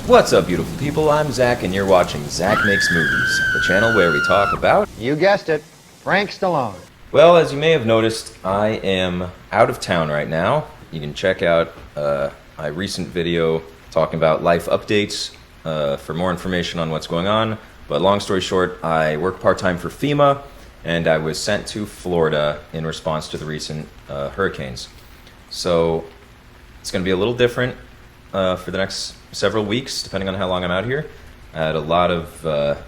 What's up, beautiful people? I'm Zach, and you're watching Zach Makes Movies, the channel where we talk about... You guessed it, Frank Stallone. Well, as you may have noticed, I am out of town right now. You can check out my recent video talking about life updates for more information on what's going on. But long story short, I work part-time for FEMA, and I was sent to Florida in response to the recent hurricanes. So it's going to be a little different for the next several weeks, depending on how long I'm out here. I had a lot of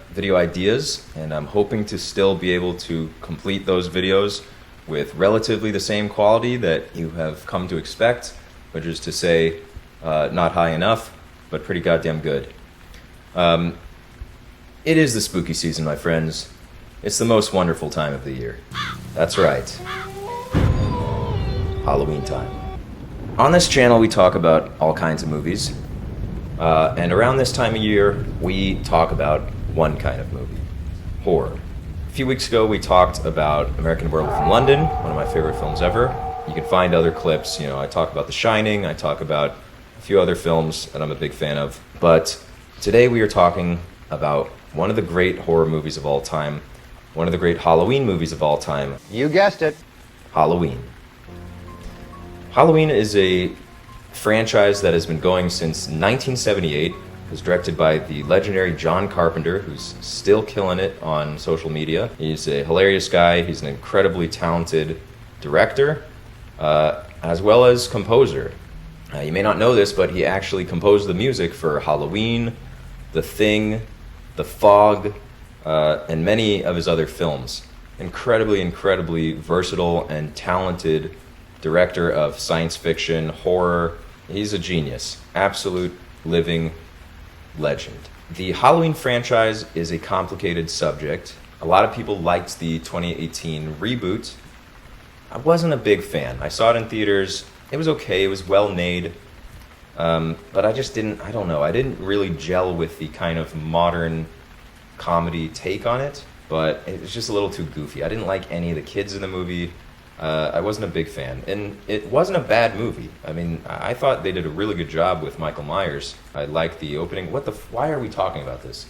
video ideas, and I'm hoping to still be able to complete those videos with relatively the same quality that you have come to expect, which is to say, not high enough, but pretty goddamn good. It is the spooky season, my friends. It's the most wonderful time of the year. That's right. Halloween time. On this channel, we talk about all kinds of movies. And around this time of year, we talk about one kind of movie, horror. A few weeks ago, we talked about American Werewolf in London, one of my favorite films ever. You can find other clips. I talk about The Shining, I talk about a few other films that I'm a big fan of. But today we are talking about one of the great horror movies of all time, one of the great Halloween movies of all time. You guessed it. Halloween. Halloween is a franchise that has been going since 1978. It was directed by the legendary John Carpenter, who's still killing it on social media. He's a hilarious guy. He's an incredibly talented director, as well as composer. You may not know this, but he actually composed the music for Halloween, The Thing, The Fog, and many of his other films. Incredibly versatile and talented director of science fiction, horror. He's a genius. Absolute living legend. The Halloween franchise is a complicated subject. A lot of people liked the 2018 reboot. I wasn't a big fan. I saw it in theaters. It was okay. It was well made. But I just didn't really gel with the kind of modern comedy take on it. But it was just a little too goofy. I didn't like any of the kids in the movie. I wasn't a big fan, and it wasn't a bad movie. I mean, I thought they did a really good job with Michael Myers. I liked the opening. Why are we talking about this?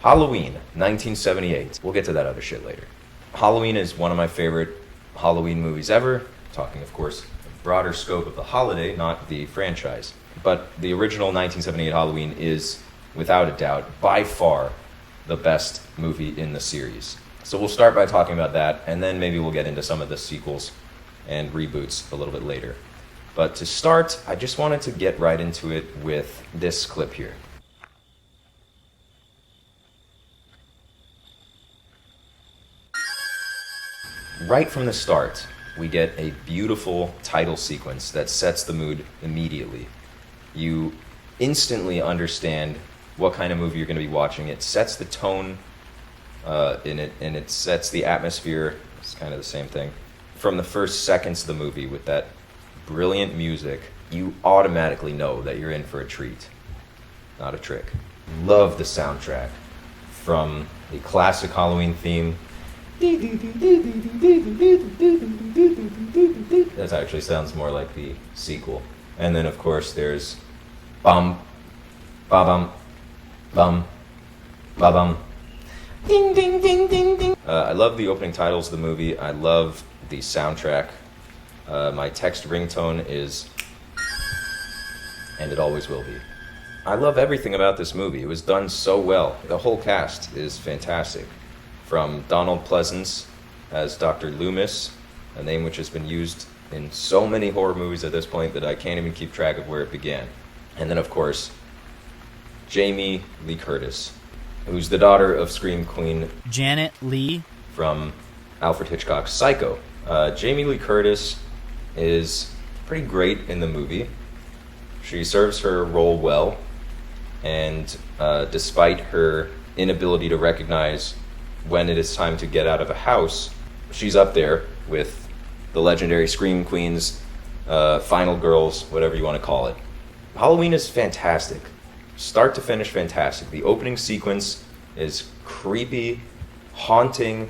Halloween, 1978. We'll get to that other shit later. Halloween is one of my favorite Halloween movies ever. Talking, of course, the broader scope of the holiday, not the franchise. But the original 1978 Halloween is, without a doubt, by far the best movie in the series. So we'll start by talking about that, and then maybe we'll get into some of the sequels and reboots a little bit later. But to start, I just wanted to get right into it with this clip here. Right from the start, we get a beautiful title sequence that sets the mood immediately. You instantly understand what kind of movie you're going to be watching. It sets the tone and it sets the atmosphere. It's kind of the same thing. From the first seconds of the movie with that brilliant music, you automatically know that you're in for a treat, not a trick. Love the soundtrack, from the classic Halloween theme. That actually sounds more like the sequel. And then of course there's bum, ba-bum, bum, ba-bum. Ding, ding, ding, ding, ding. I love the opening titles of the movie. I love the soundtrack. My text ringtone is, and it always will be. I love everything about this movie. It was done so well. The whole cast is fantastic. From Donald Pleasence as Dr. Loomis, a name which has been used in so many horror movies at this point that I can't even keep track of where it began. And then, of course, Jamie Lee Curtis, who's the daughter of Scream Queen Janet Leigh from Alfred Hitchcock's Psycho. Jamie Lee Curtis is pretty great in the movie. She serves her role well, and despite her inability to recognize when it is time to get out of a house, she's up there with the legendary Scream Queens, final girls, whatever you want to call it. Halloween is fantastic. Start to finish, fantastic. The opening sequence is creepy, haunting.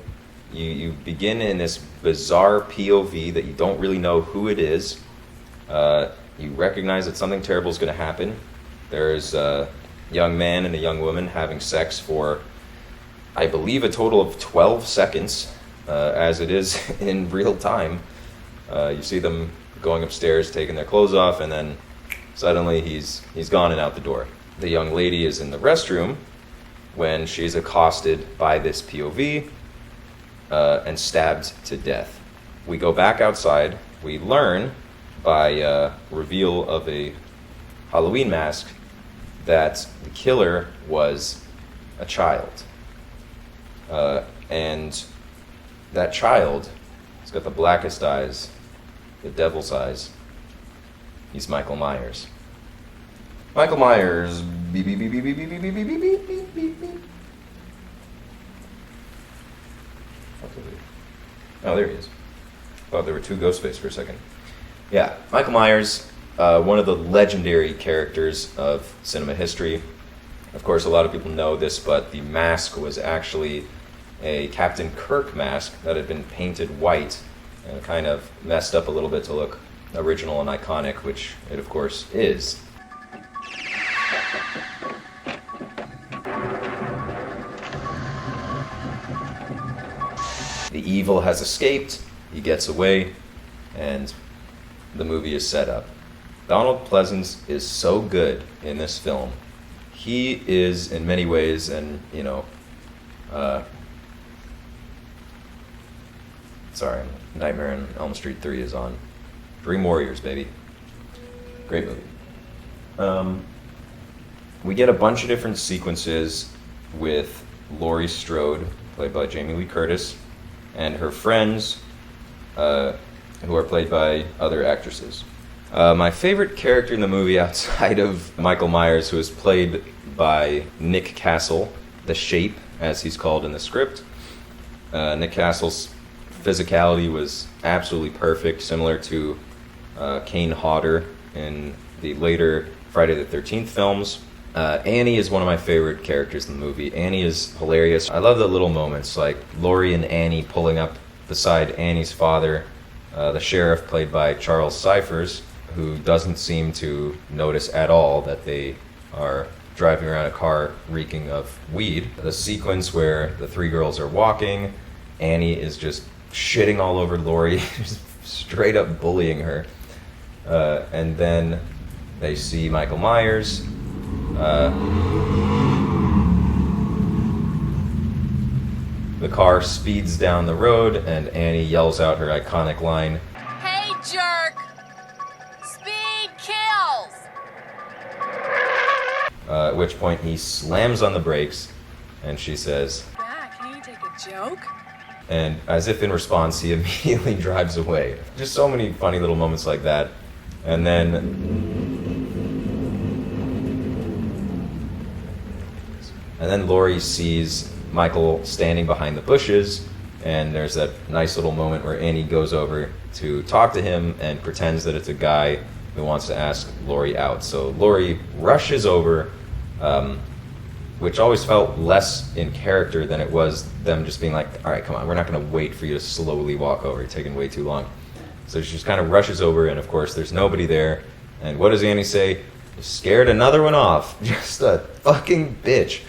You begin in this bizarre POV that you don't really know who it is. You recognize that something terrible is going to happen. There's young man and a young woman having sex for, I believe, a total of 12 seconds, as it is in real time. You see them going upstairs, taking their clothes off, and then suddenly he's gone and out the door. The young lady is in the restroom when she's accosted by this POV and stabbed to death. We go back outside. We learn by reveal of a Halloween mask that the killer was a child. And that child has got the blackest eyes, the devil's eyes. He's Michael Myers. Michael Myers. Beep, beep, beep, beep, beep, beep, beep, beep, beep, beep, beep, beep, beep. Oh, there he is. Thought there were two Ghostface for a second. Yeah, Michael Myers, one of the legendary characters of cinema history. Of course, a lot of people know this, but the mask was actually a Captain Kirk mask that had been painted white and kind of messed up a little bit to look original and iconic, which it of course is. The evil has escaped, he gets away, and the movie is set up. Donald Pleasence is so good in this film. He is, in many ways, and Nightmare on Elm Street 3 is on. Dream Warriors, baby. Great movie. We get a bunch of different sequences with Laurie Strode, played by Jamie Lee Curtis, and her friends, who are played by other actresses. My favorite character in the movie outside of Michael Myers, who is played by Nick Castle, the Shape, as he's called in the script. Nick Castle's physicality was absolutely perfect, similar to Kane Hodder in the later Friday the 13th films. Annie is one of my favorite characters in the movie. Annie is hilarious. I love the little moments, like Laurie and Annie pulling up beside Annie's father, the sheriff played by Charles Cyphers, who doesn't seem to notice at all that they are driving around a car reeking of weed. The sequence where the three girls are walking, Annie is just shitting all over Laurie, just straight up bullying her. And then they see Michael Myers. The car speeds down the road, and Annie yells out her iconic line, "Hey, jerk! Speed kills!" At which point he slams on the brakes, and she says, "Yeah, can you take a joke?" And as if in response, he immediately drives away. Just so many funny little moments like that. And then Laurie sees Michael standing behind the bushes, and there's that nice little moment where Annie goes over to talk to him and pretends that it's a guy who wants to ask Laurie out. So Laurie rushes over, which always felt less in character than it was them just being like, all right, come on, we're not going to wait for you to slowly walk over. You're taking way too long. So she just kind of rushes over, and of course there's nobody there. And what does Annie say? Scared another one off. Just a fucking bitch.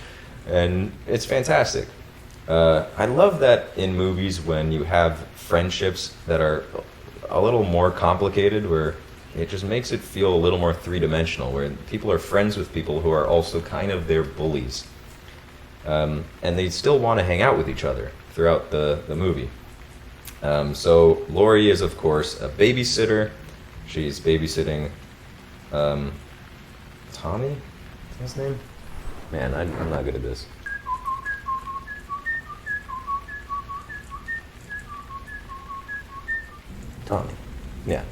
And it's fantastic. I love that in movies when you have friendships that are a little more complicated, where it just makes it feel a little more three-dimensional, where people are friends with people who are also kind of their bullies. And they still want to hang out with each other throughout the movie. So Laurie is, of course, a babysitter. She's babysitting Tommy? What's his name? Man, I'm not good at this. Tommy. Yeah.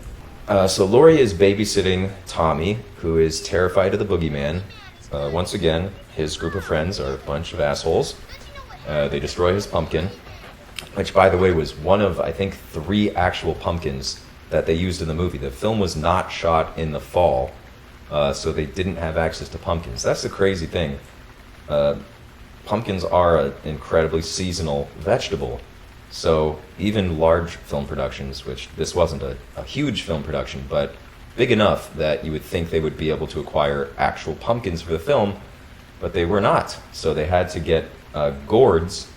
So Laurie is babysitting Tommy, who is terrified of the boogeyman. Once again, his group of friends are a bunch of assholes. They destroy his pumpkin, which, by the way, was one of, I think, 3 actual pumpkins that they used in the movie. The film was not shot in the fall, so they didn't have access to pumpkins. That's the crazy thing. Pumpkins are an incredibly seasonal vegetable. So even large film productions, which this wasn't a huge film production, but big enough that you would think they would be able to acquire actual pumpkins for the film, but they were not. So they had to get gourds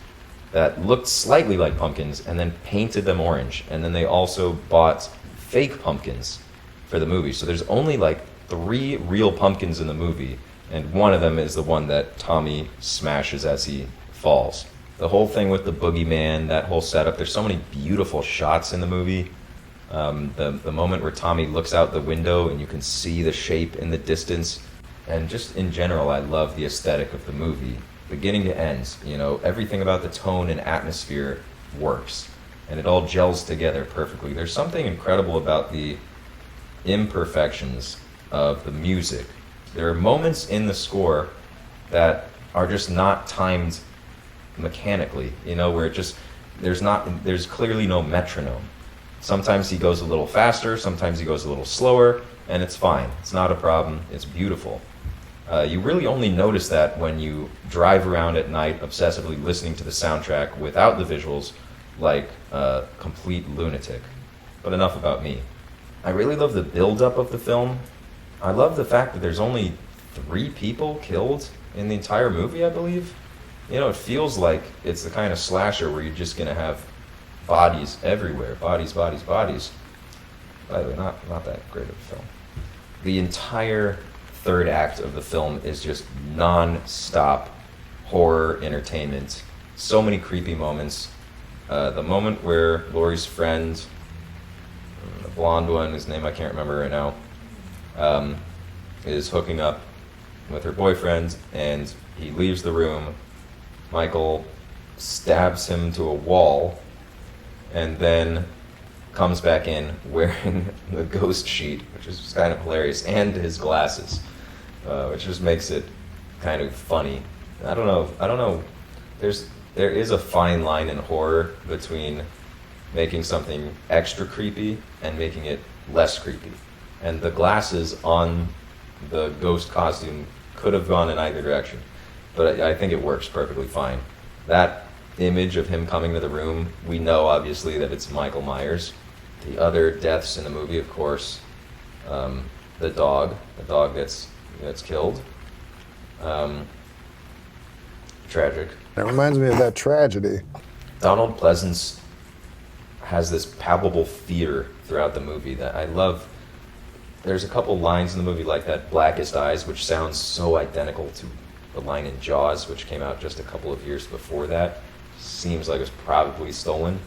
that looked slightly like pumpkins and then painted them orange. And then they also bought fake pumpkins for the movie. So there's only like 3 real pumpkins in the movie, and one of them is the one that Tommy smashes as he falls. The whole thing with the boogeyman, that whole setup, there's so many beautiful shots in the movie. The moment where Tommy looks out the window and you can see the shape in the distance. And just in general, I love the aesthetic of the movie. Beginning to end, everything about the tone and atmosphere works. And it all gels together perfectly. There's something incredible about the imperfections of the music. There are moments in the score that are just not timed mechanically, where it just, there's clearly no metronome. Sometimes he goes a little faster, sometimes he goes a little slower, and it's fine. It's not a problem. It's beautiful. You really only notice that when you drive around at night obsessively listening to the soundtrack without the visuals like a complete lunatic. But enough about me. I really love the buildup of the film. I love the fact that there's only 3 people killed in the entire movie, I believe. It feels like it's the kind of slasher where you're just going to have bodies everywhere. Bodies, bodies, bodies. By the way, not that great of a film. The entire third act of the film is just non-stop horror entertainment. So many creepy moments. The moment where Laurie's friend, the blonde one, whose name I can't remember right now, is hooking up with her boyfriend, and he leaves the room. Michael stabs him to a wall, and then comes back in wearing the ghost sheet, which is just kind of hilarious, and his glasses, which just makes it kind of funny. I don't know. There is a fine line in horror between making something extra creepy and making it less creepy. And the glasses on the ghost costume could have gone in either direction, but I think it works perfectly fine. That image of him coming to the room, we know obviously that it's Michael Myers. The other deaths in the movie, of course, the dog that's killed. Tragic. That reminds me of that tragedy. Donald Pleasence has this palpable fear throughout the movie that I love. There's a couple lines in the movie like that blackest eyes, which sounds so identical to the line in Jaws, which came out just a couple of years before that. Seems like it was probably stolen.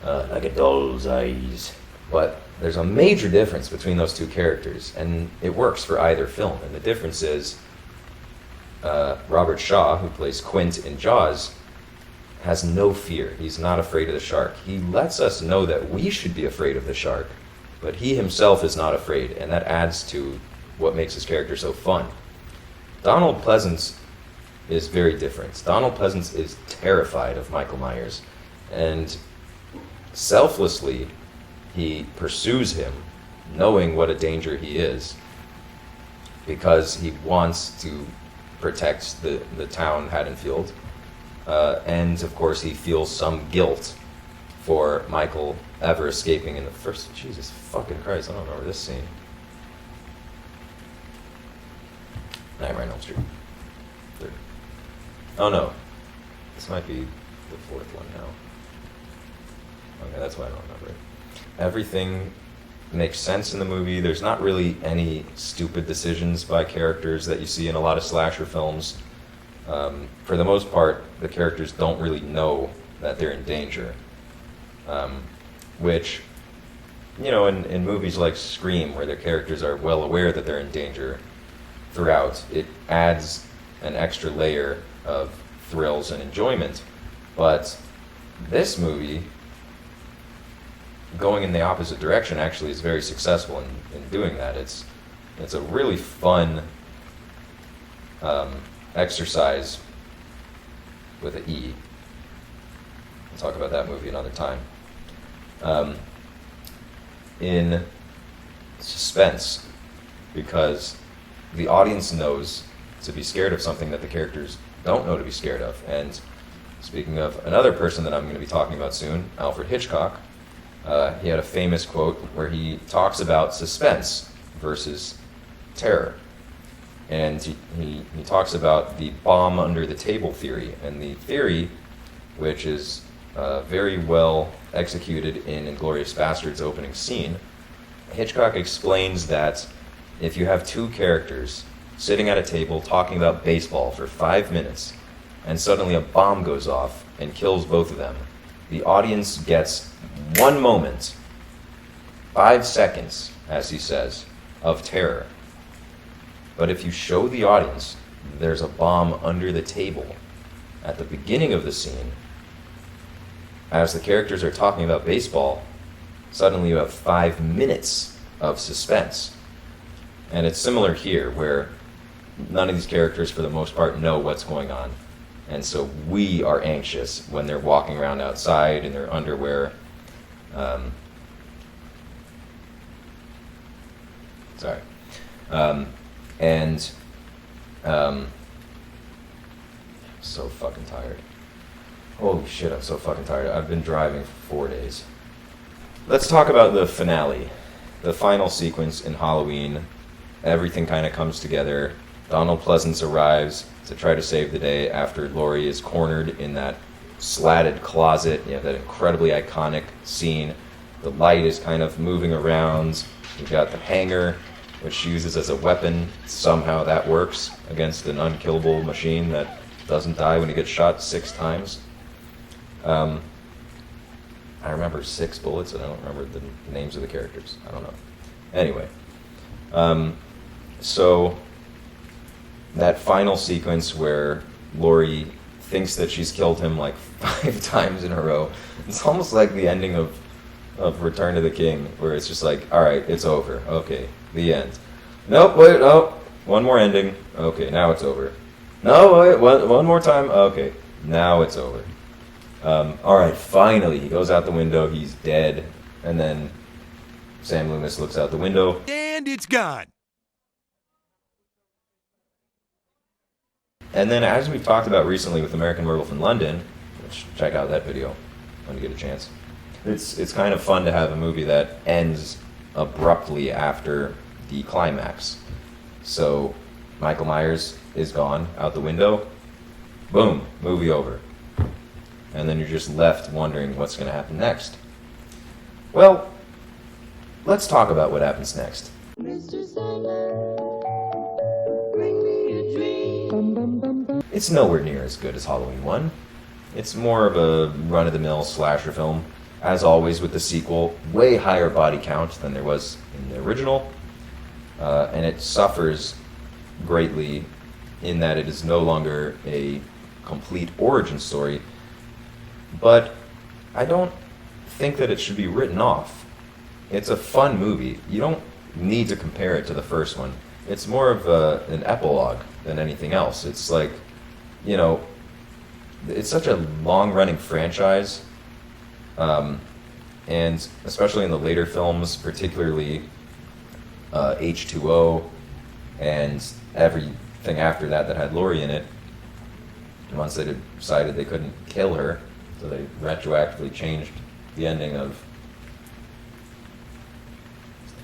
Like a doll's eyes. But there's a major difference between those two characters, and it works for either film. And the difference is Robert Shaw, who plays Quint in Jaws, has no fear. He's not afraid of the shark. He lets us know that we should be afraid of the shark, but he himself is not afraid, and that adds to what makes his character so fun. Donald Pleasence is very different. Donald Pleasence is terrified of Michael Myers, and selflessly he pursues him, knowing what a danger he is, because he wants to protect the town Haddonfield. And of course he feels some guilt for Michael ever escaping in the first... Jesus fucking Christ, I don't remember this scene. Nightmare on Elm Street. Third. Oh no. This might be the fourth one now. Okay, that's why I don't remember it. Everything makes sense in the movie. There's not really any stupid decisions by characters that you see in a lot of slasher films. For the most part, the characters don't really know that they're in danger. Which, in movies like Scream, where their characters are well aware that they're in danger throughout, it adds an extra layer of thrills and enjoyment. But this movie, going in the opposite direction, actually is very successful in doing that. It's a really fun exercise with an E. We'll talk about that movie another time. In suspense, because the audience knows to be scared of something that the characters don't know to be scared of. And speaking of another person that I'm going to be talking about soon, Alfred Hitchcock, he had a famous quote where he talks about suspense versus terror. And he talks about the bomb under the table theory. And the theory, which is very well executed in *Inglourious Basterds' opening scene, Hitchcock explains that if you have two characters sitting at a table talking about baseball for 5 minutes, and suddenly a bomb goes off and kills both of them, the audience gets 1 moment, 5 seconds, as he says, of terror. But if you show the audience there's a bomb under the table at the beginning of the scene, as the characters are talking about baseball, suddenly you have 5 minutes of suspense. And it's similar here, where none of these characters, for the most part, know what's going on. And so we are anxious when they're walking around outside in their underwear. I'm so fucking tired. Holy shit, I'm so fucking tired. I've been driving for 4 days. Let's talk about the finale. The final sequence in Halloween. Everything kind of comes together. Donald Pleasence arrives to try to save the day after Laurie is cornered in that slatted closet. You have that incredibly iconic scene. The light is kind of moving around. You've got the hanger, which she uses as a weapon. Somehow that works against an unkillable machine that doesn't die when he gets shot 6 times. I remember 6 bullets, and I don't remember the names of the characters. I don't know. Anyway, so that final sequence where Laurie thinks that she's killed him like 5 times in a row, it's almost like the ending of Return of the King, where it's just like, all right, it's over. Okay, the end. Nope, wait, oh, one more ending. Okay, now it's over. No, wait, one more time. Okay, now it's over. All right, finally, he goes out the window, he's dead, and then Sam Loomis looks out the window. And it's gone. And then, as we've talked about recently with American Werewolf in London, which check out that video when you get a chance, it's kind of fun to have a movie that ends abruptly after the climax. So Michael Myers is gone out the window, boom, movie over. And then you're just left wondering what's going to happen next. Well, let's talk about what happens next. It's nowhere near as good as Halloween 1. It's more of a run-of-the-mill slasher film. As always with the sequel, way higher body count than there was in the original. And it suffers greatly in that it is no longer a complete origin story. But I don't think that it should be written off. It's a fun movie. You don't need to compare it to the first one. It's more of an epilogue than anything else. It's like, you know, it's such a long-running franchise, and especially in the later films, particularly H2O and everything after that had Laurie in it. Once they decided they couldn't kill her, so they retroactively changed the ending of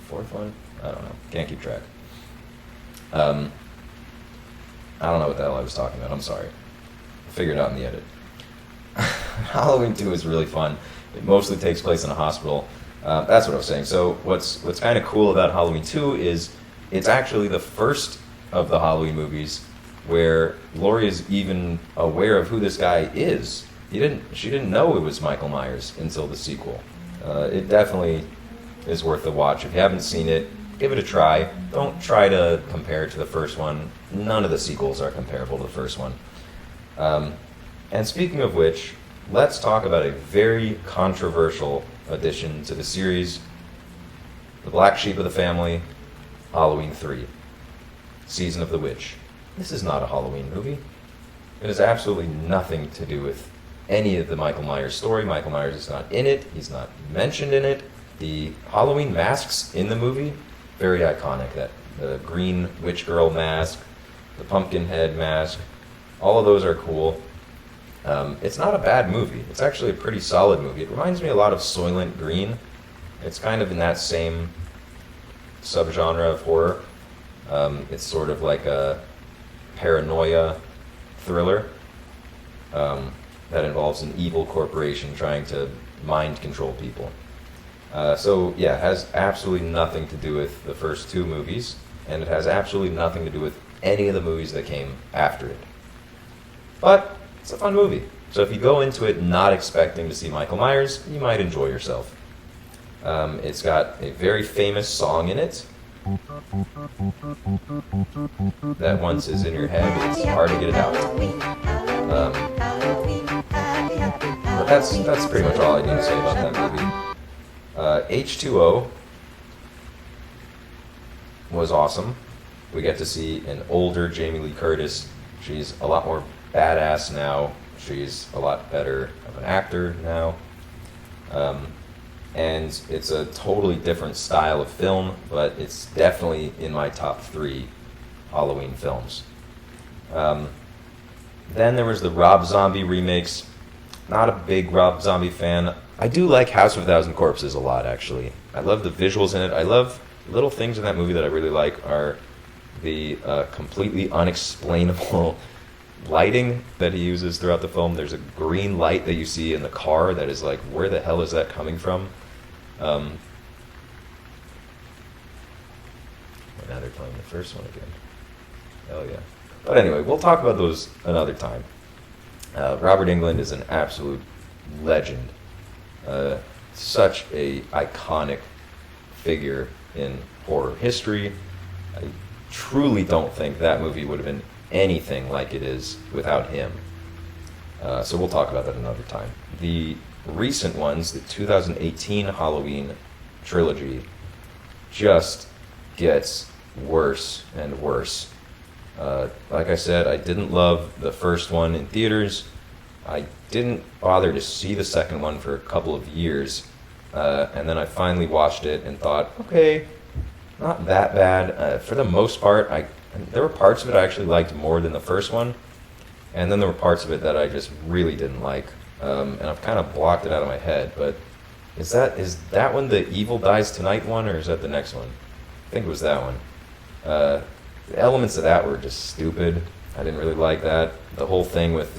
the 4th one? I don't know. Can't keep track. I don't know what the hell I was talking about. I'm sorry. I'll figure it out in the edit. Halloween 2 is really fun. It mostly takes place in a hospital. That's what I was saying. So what's kind of cool about Halloween 2 is it's actually the first of the Halloween movies where Laurie is even aware of who this guy is. She didn't know it was Michael Myers until the sequel. It definitely is worth a watch. If you haven't seen it, give it a try. Don't try to compare it to the first one. None of the sequels are comparable to the first one. And speaking of which, let's talk about a very controversial addition to the series, the black sheep of the family, Halloween 3, Season of the Witch. This is not a Halloween movie. It has absolutely nothing to do with any of the Michael Myers story. Michael Myers is not in it. He's not mentioned in it. The Halloween masks in the movie, very iconic. That the green witch girl mask, the pumpkin head mask, all of those are cool. It's not a bad movie. It's actually a pretty solid movie. It reminds me a lot of Soylent Green. It's kind of in that same subgenre of horror. It's sort of like a paranoia thriller that involves an evil corporation trying to mind control people. So yeah, it has absolutely nothing to do with the first two movies, and it has absolutely nothing to do with any of the movies that came after it. But it's a fun movie. So if you go into it not expecting to see Michael Myers, you might enjoy yourself. It's got a very famous song in it that once is in your head, it's hard to get it out. But that's pretty much all I need to say about that movie. H2O was awesome. We get to see an older Jamie Lee Curtis. She's a lot more badass now. She's a lot better of an actor now. And it's a totally different style of film, but it's definitely in my top 3 Halloween films. Then there was the Rob Zombie remakes. Not a big Rob Zombie fan. I do like House of a Thousand Corpses a lot, actually. I love the visuals in it. I love little things in that movie that I really like are the completely unexplainable lighting that he uses throughout the film. There's a green light that you see in the car that is like, where the hell is that coming from? Now they're playing the first one again. Hell yeah. But anyway, we'll talk about those another time. Robert Englund is an absolute legend. Such a iconic figure in horror history. I truly don't think that movie would have been anything like it is without him. So we'll talk about that another time. The recent ones, the 2018 Halloween trilogy, just gets worse and worse. Like I said, I didn't love the first one in theaters. I didn't bother to see the second one for a couple of years. And then I finally watched it and thought, okay, not that bad. For the most part, there were parts of it I actually liked more than the first one. And then there were parts of it that I just really didn't like. And I've kind of blocked it out of my head. But is that one the Evil Dies Tonight one, or is that the next one? I think it was that one. The elements of that were just stupid. I didn't really like that. The whole thing with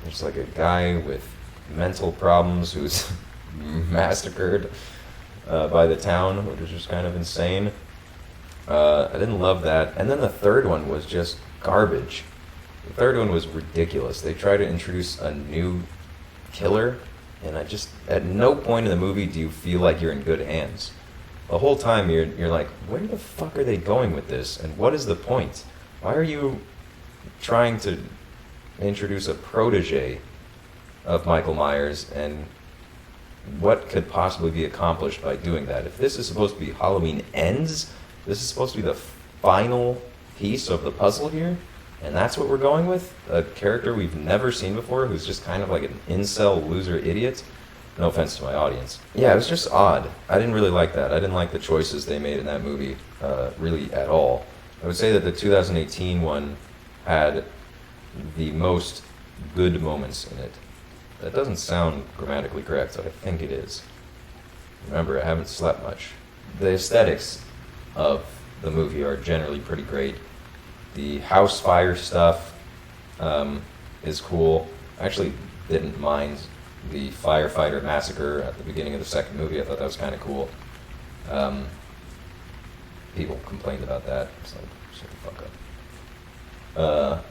there's like a guy with mental problems who's massacred by the town, which is just kind of insane. I didn't love that. And then the third one was just garbage. The third one was ridiculous. They tried to introduce a new killer, and at no point in the movie do you feel like you're in good hands. The whole time you're like, where the fuck are they going with this? And what is the point? Why are you trying to introduce a protege of Michael Myers, and what could possibly be accomplished by doing that? If this is supposed to be Halloween Ends, this is supposed to be the final piece of the puzzle here, and that's what we're going with? A character we've never seen before who's just kind of like an incel loser idiot? No offense to my audience. Yeah, it was just odd. I didn't really like that. I didn't like the choices they made in that movie, really at all. I would say that the 2018 one had the most good moments in it. That doesn't sound grammatically correct, but I think it is. Remember, I haven't slept much. The aesthetics of the movie are generally pretty great. The house fire stuff is cool. I actually didn't mind the firefighter massacre at the beginning of the second movie. I thought that was kind of cool. People complained about that. It's like, shut the fuck up.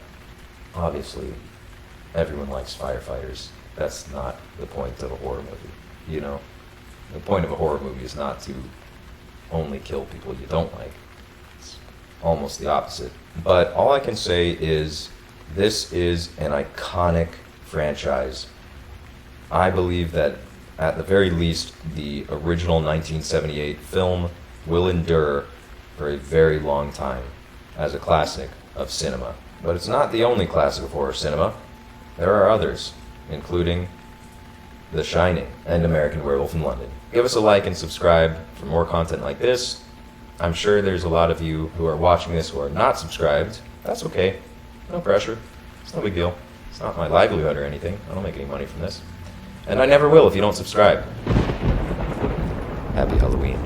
Obviously, everyone likes firefighters. That's not the point of a horror movie, you know? The point of a horror movie is not to only kill people you don't like. It's almost the opposite. But all I can say is this is an iconic franchise. I believe that at the very least, the original 1978 film will endure for a very long time as a classic of cinema. But it's not the only classic of horror cinema. There are others, including The Shining and American Werewolf in London. Give us a like and subscribe for more content like this. I'm sure there's a lot of you who are watching this who are not subscribed. That's okay. No pressure. It's no big deal. It's not my livelihood or anything. I don't make any money from this. And I never will if you don't subscribe. Happy Halloween.